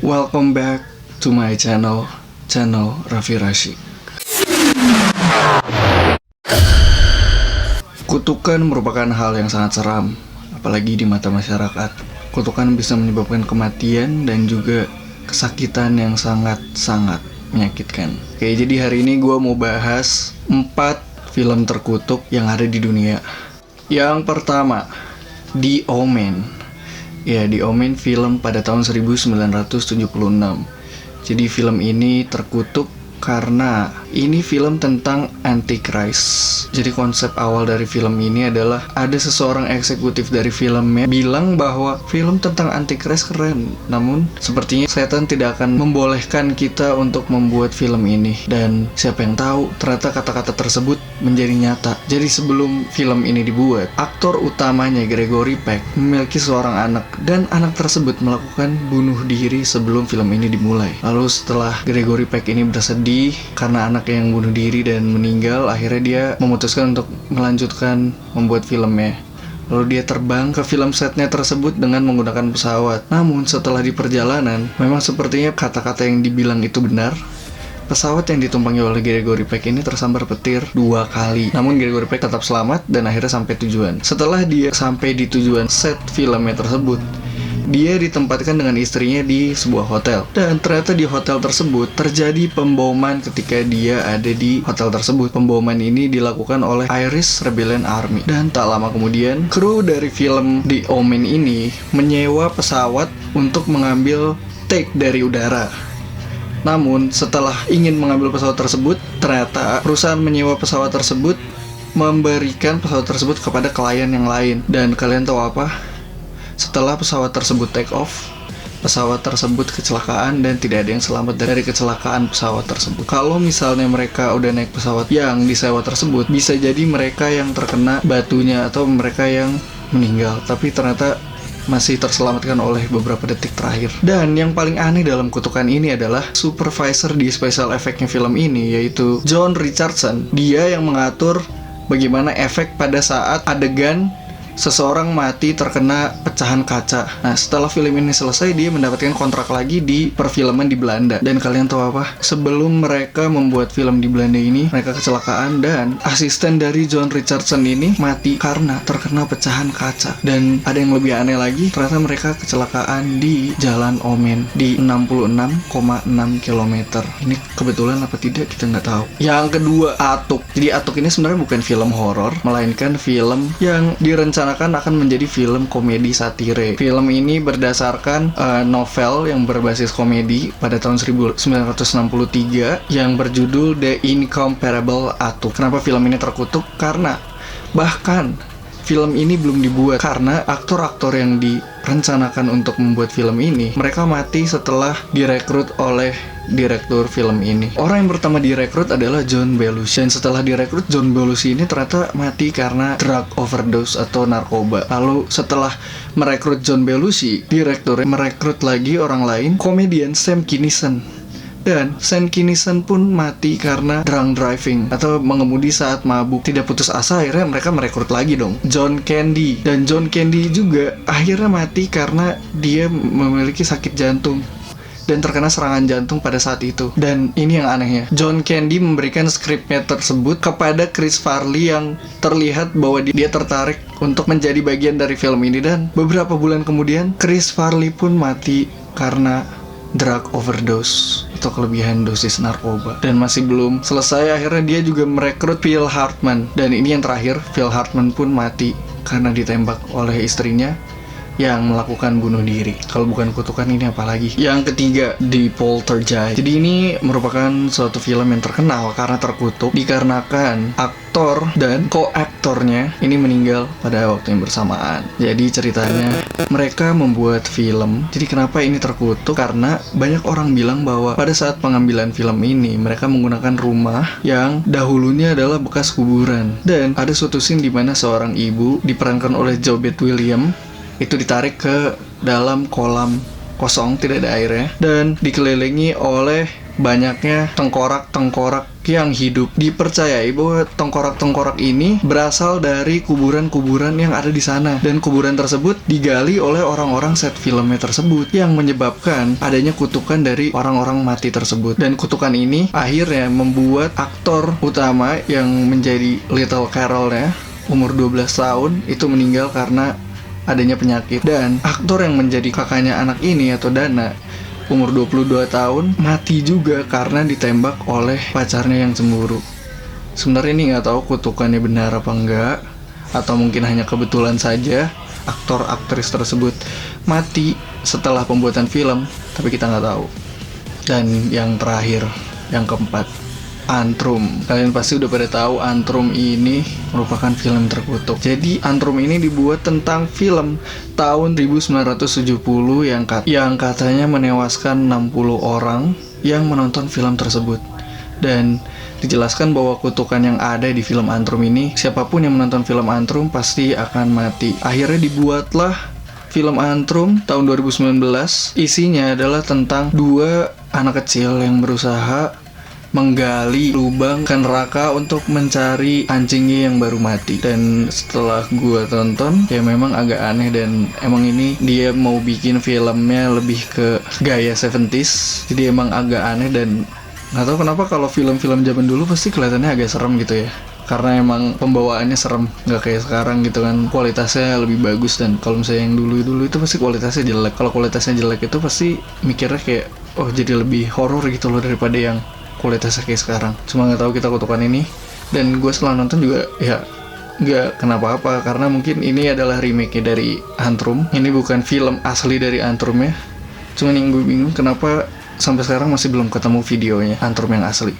Welcome back to my channel Raffi Rasyik. Kutukan merupakan hal yang sangat seram, apalagi di mata masyarakat. Kutukan bisa menyebabkan kematian dan juga kesakitan yang sangat-sangat menyakitkan. Oke, jadi hari ini gue mau bahas 4 film terkutuk yang ada di dunia. Yang pertama, The Omen. Ya, The Omen film pada tahun 1976. Jadi film ini terkutuk karena ini film tentang Antichrist. Jadi konsep awal dari film ini adalah ada seseorang eksekutif dari filmnya bilang bahwa film tentang Antichrist keren, namun sepertinya setan tidak akan membolehkan kita untuk membuat film ini. Dan siapa yang tahu, ternyata kata-kata tersebut menjadi nyata. Jadi sebelum film ini dibuat, aktor utamanya Gregory Peck memiliki seorang anak, dan anak tersebut melakukan bunuh diri sebelum film ini dimulai. Lalu setelah Gregory Peck ini bersedih karena anaknya yang bunuh diri dan meninggal, akhirnya dia memutuskan untuk melanjutkan membuat filmnya. Lalu dia terbang ke film setnya tersebut dengan menggunakan pesawat. Namun setelah di perjalanan, memang sepertinya kata-kata yang dibilang itu benar. Pesawat yang ditumpangi oleh Gregory Peck ini tersambar petir 2 kali. Namun Gregory Peck tetap selamat dan akhirnya sampai tujuan. Setelah dia sampai di tujuan set filmnya tersebut, dia ditempatkan dengan istrinya di sebuah hotel. Dan ternyata di hotel tersebut terjadi pemboman ketika dia ada di hotel tersebut. Pemboman ini dilakukan oleh Irish Rebellion Army. Dan tak lama kemudian, kru dari film The Omen ini menyewa pesawat untuk mengambil take dari udara. Namun setelah ingin mengambil pesawat tersebut, ternyata perusahaan menyewa pesawat tersebut memberikan pesawat tersebut kepada klien yang lain. Dan kalian tahu apa? Setelah pesawat tersebut take off, pesawat tersebut kecelakaan dan tidak ada yang selamat dari kecelakaan pesawat tersebut. Kalau misalnya mereka udah naik pesawat yang disewa tersebut, bisa jadi mereka yang terkena batunya atau mereka yang meninggal. Tapi ternyata masih terselamatkan oleh beberapa detik terakhir. Dan yang paling aneh dalam kutukan ini adalah supervisor di special effect-nya film ini, yaitu John Richardson. Dia yang mengatur bagaimana efek pada saat adegan seseorang mati terkena pecahan kaca. Nah, setelah film ini selesai, dia mendapatkan kontrak lagi di perfilman di Belanda. Dan kalian tahu apa? Sebelum mereka membuat film di Belanda ini, mereka kecelakaan dan asisten dari John Richardson ini mati karena terkena pecahan kaca. Dan ada yang lebih aneh lagi, ternyata mereka kecelakaan di Jalan Omen di 66,6 km. Ini kebetulan apa tidak kita nggak tahu. Yang kedua, Atuk. Jadi Atuk ini sebenarnya bukan film horor, melainkan film yang direncanakan akan menjadi film komedi satire. Film ini berdasarkan novel yang berbasis komedi pada tahun 1963 yang berjudul The Incomparable Atuk. Kenapa film ini terkutuk? Karena bahkan film ini belum dibuat karena aktor-aktor yang direncanakan untuk membuat film ini, mereka mati setelah direkrut oleh direktur film ini. Orang yang pertama direkrut adalah John Belushi. Dan setelah direkrut, John Belushi ini ternyata mati karena drug overdose atau narkoba. Lalu setelah merekrut John Belushi, direktur merekrut lagi orang lain, komedian Sam Kinison. Dan Sam Kinison pun mati karena drunk driving atau mengemudi saat mabuk. Tidak putus asa, akhirnya mereka merekrut lagi dong John Candy. Dan John Candy juga akhirnya mati karena dia memiliki sakit jantung dan terkena serangan jantung pada saat itu. Dan ini yang anehnya, John Candy memberikan skripnya tersebut kepada Chris Farley yang terlihat bahwa dia tertarik untuk menjadi bagian dari film ini. Dan beberapa bulan kemudian, Chris Farley pun mati karena drug overdose atau kelebihan dosis narkoba. Dan masih belum selesai, akhirnya dia juga merekrut Phil Hartman. Dan ini yang terakhir, Phil Hartman pun mati karena ditembak oleh istrinya yang melakukan bunuh diri. Kalau bukan kutukan, ini apa lagi? Yang ketiga, The Poltergeist. Jadi ini merupakan suatu film yang terkenal karena terkutuk dikarenakan aktor dan ko-aktornya ini meninggal pada waktu yang bersamaan. Jadi ceritanya, mereka membuat film. Jadi kenapa ini terkutuk? Karena banyak orang bilang bahwa pada saat pengambilan film ini, mereka menggunakan rumah yang dahulunya adalah bekas kuburan. Dan ada suatu scene di mana seorang ibu diperankan oleh Jobeth Williams itu ditarik ke dalam kolam kosong, tidak ada airnya, dan dikelilingi oleh banyaknya tengkorak-tengkorak yang hidup. Dipercayai bahwa tengkorak-tengkorak ini berasal dari kuburan-kuburan yang ada di sana, dan kuburan tersebut digali oleh orang-orang set filmnya tersebut, yang menyebabkan adanya kutukan dari orang-orang mati tersebut. Dan kutukan ini akhirnya membuat aktor utama yang menjadi Little Carol-nya, umur 12 tahun, itu meninggal karena adanya penyakit. Dan aktor yang menjadi kakaknya anak ini atau Dana, umur 22 tahun, mati juga karena ditembak oleh pacarnya yang cemburu. Sebenarnya ini nggak tahu kutukannya benar apa enggak, atau mungkin hanya kebetulan saja aktor aktris tersebut mati setelah pembuatan film, tapi kita nggak tahu. Dan yang terakhir, yang keempat, Antrum. Kalian pasti udah pada tahu Antrum ini merupakan film terkutuk. Jadi Antrum ini dibuat tentang film tahun 1970 yang katanya menewaskan 60 orang yang menonton film tersebut. Dan dijelaskan bahwa kutukan yang ada di film Antrum ini, siapapun yang menonton film Antrum pasti akan mati. Akhirnya dibuatlah film Antrum tahun 2019. Isinya adalah tentang dua anak kecil yang berusaha menggali lubang ke neraka untuk mencari anjingnya yang baru mati. Dan setelah gue tonton, ya memang agak aneh, dan emang ini dia mau bikin filmnya lebih ke gaya 70s, jadi emang agak aneh. Dan nggak tahu kenapa kalau film-film zaman dulu pasti kelihatannya agak serem gitu ya, karena emang pembawaannya serem, nggak kayak sekarang gitu kan, kualitasnya lebih bagus. Dan kalau misalnya yang dulu itu pasti kualitasnya jelek. Kalau kualitasnya jelek itu pasti mikirnya kayak, oh jadi lebih horor gitu loh daripada yang kualitasnya kayak sekarang. Cuma nggak tahu kita kutukan ini, dan gue setelah nonton juga ya nggak kenapa-apa, karena mungkin ini adalah remake dari Antrum. Ini bukan film asli dari Antrum ya. Cuman yang gue bingung kenapa sampai sekarang masih belum ketemu videonya Antrum yang asli.